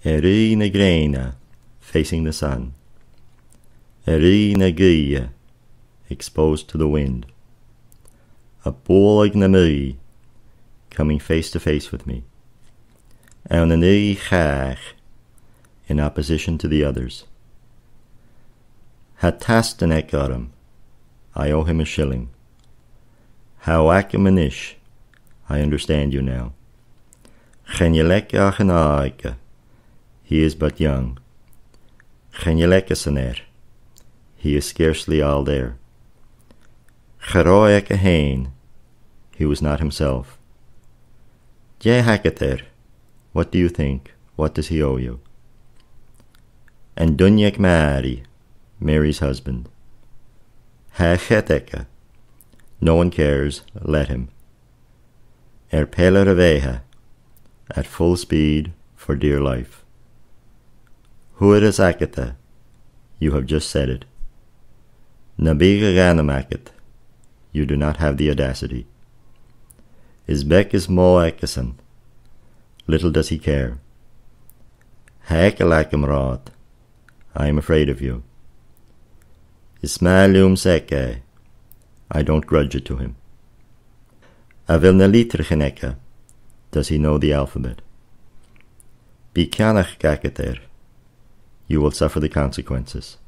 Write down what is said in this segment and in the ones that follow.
Eri na graina, facing the sun. Eri na gia, exposed to the wind. A bolag na mui, coming face to face with me. And an chach, in opposition to the others. Ha tast an ekaram, I owe him a shilling. How akamanish, I understand you now. Chenjeleka achanaika, he is but young. Chenjeleka saner, he is scarcely all there. Cheroeka hain, he was not himself. Je hakater, what do you think? What does he owe you? And Dunyek Mary, Mary's husband. Ha cheteka, no one cares, let him. Pela reveha, at full speed for dear life. Huir is akata, you have just said it. Nabiga ganamakat, you do not have the audacity. Isbek is mo ekasan, little does he care. Haekalakam rod, I am afraid of you. Ismailum seke, I don't grudge it to him. Avilna litricheneka, does he know the alphabet? Bikanach gakater, you will suffer the consequences.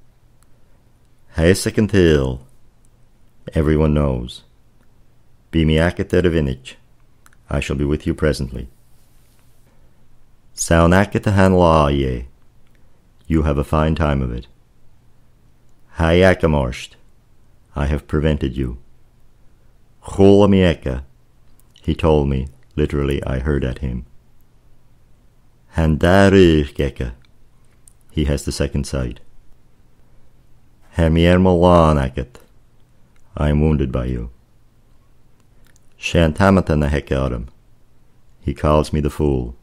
Haesekantil, everyone knows. Bimiakater vinich, I shall be with you presently. Saunakatahan la ye, you have a fine time of it. Hayakamorsht, I have prevented you. Cholamieka, he told me, literally I heard at him. Handarugeka, he has the second sight. Hermiermolanaket, I am wounded by you. Shantamata hekarim, he calls me the fool.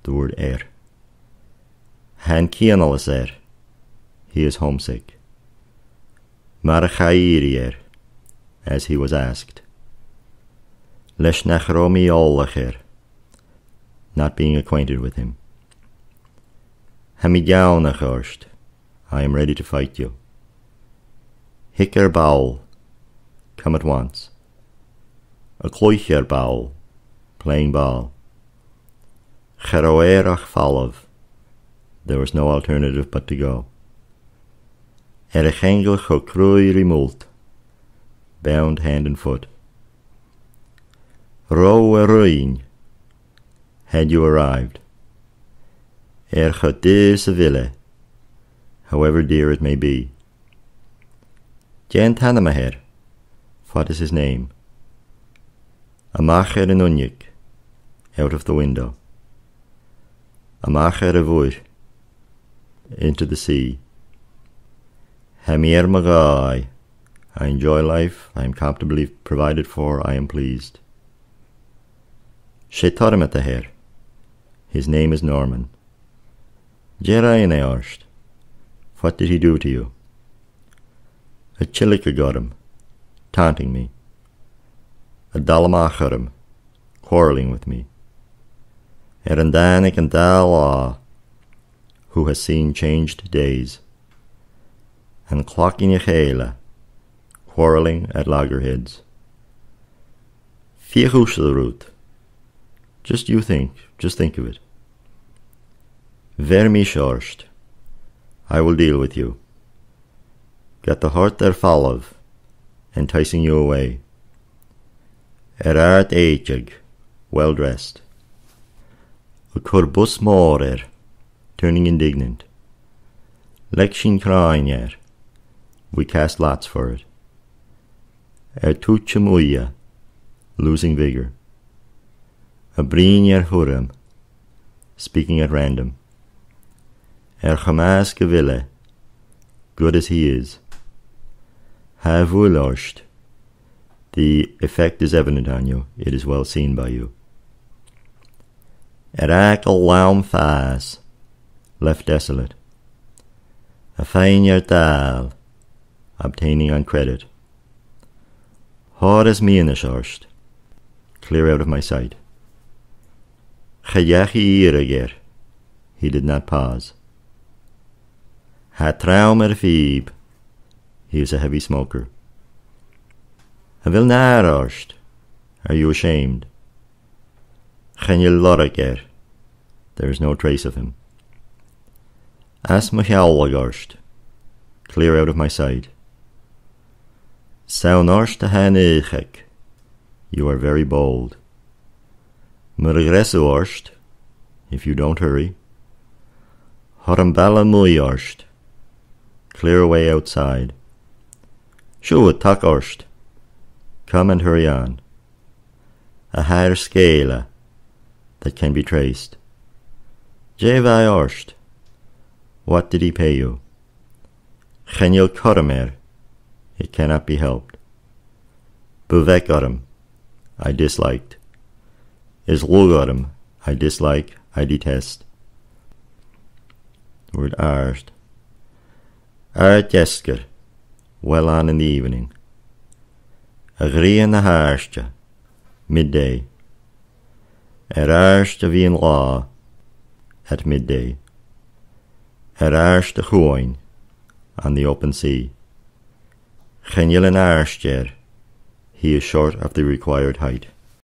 The word Hankianalaser, he is homesick. Marachairier, as he was asked. Leshnachromi olacher, not being acquainted with him. Hamigaunachorst, I am ready to fight you. Hicker baul, come at once. A kloicher baul, playing ball. Cheroerach falov, there was no alternative but to go. Erechengel chokrui remult, bound hand and foot. Ro eruin, had you arrived. Erchodir seville, however dear it may be. Jan Tanamaher, what is his name? Amacher en unyik, out of the window. Amacher evur, into the sea. Hamier magai, I enjoy life, I am comfortably provided for, I am pleased. Shetarimataher, his name is Norman. Jerayaneorsht, what did he do to you? A chilika got him, taunting me. A dalamacharim, quarrelling with me. Erandanik and Dala, who has seen changed days. And Clockinachela, quarrelling at loggerheads. Fiechushelroot, just think of it. Vermishorst, I will deal with you. Got the heart there follow, enticing you away. Erart eichig, well dressed. A corbus morer, turning indignant. Lekshin krainer, we cast lots for it. Tuchamuya, losing vigor. A brinyer huram, speaking at random. Chamas geville, good as he is. Havulosht, the effect is evident on you, it is well seen by you. Erakel laum fas, left desolate. A feinyer dal, obtaining on credit. Hard as me in the shorst, clear out of my sight. Chayachi iriger, He did not pause. Ha traum Phoebe. He is a heavy smoker. Havil na arst. Are you ashamed? Chen je lorriger. There is no trace of him. As Michaelagorst. Clear out of my sight. Saunorst hanechek. You are very bold. Murgresuorst. If you don't hurry. Horambala muyorst. Clear away outside. Shua takorst. Come and hurry on. A higher scala that can be traced. Jevai orst. What did he pay you? Chenil koramer. It cannot be helped. Buvekorum. I disliked. Is lugorum. I dislike, I detest. The word arst. Artjesker. Well on in the evening. Aghaidh na haarste. Midday. Arst vian law. At midday. Arst chuoin. On the open sea. Chenil an arstjer. He is short of the required height.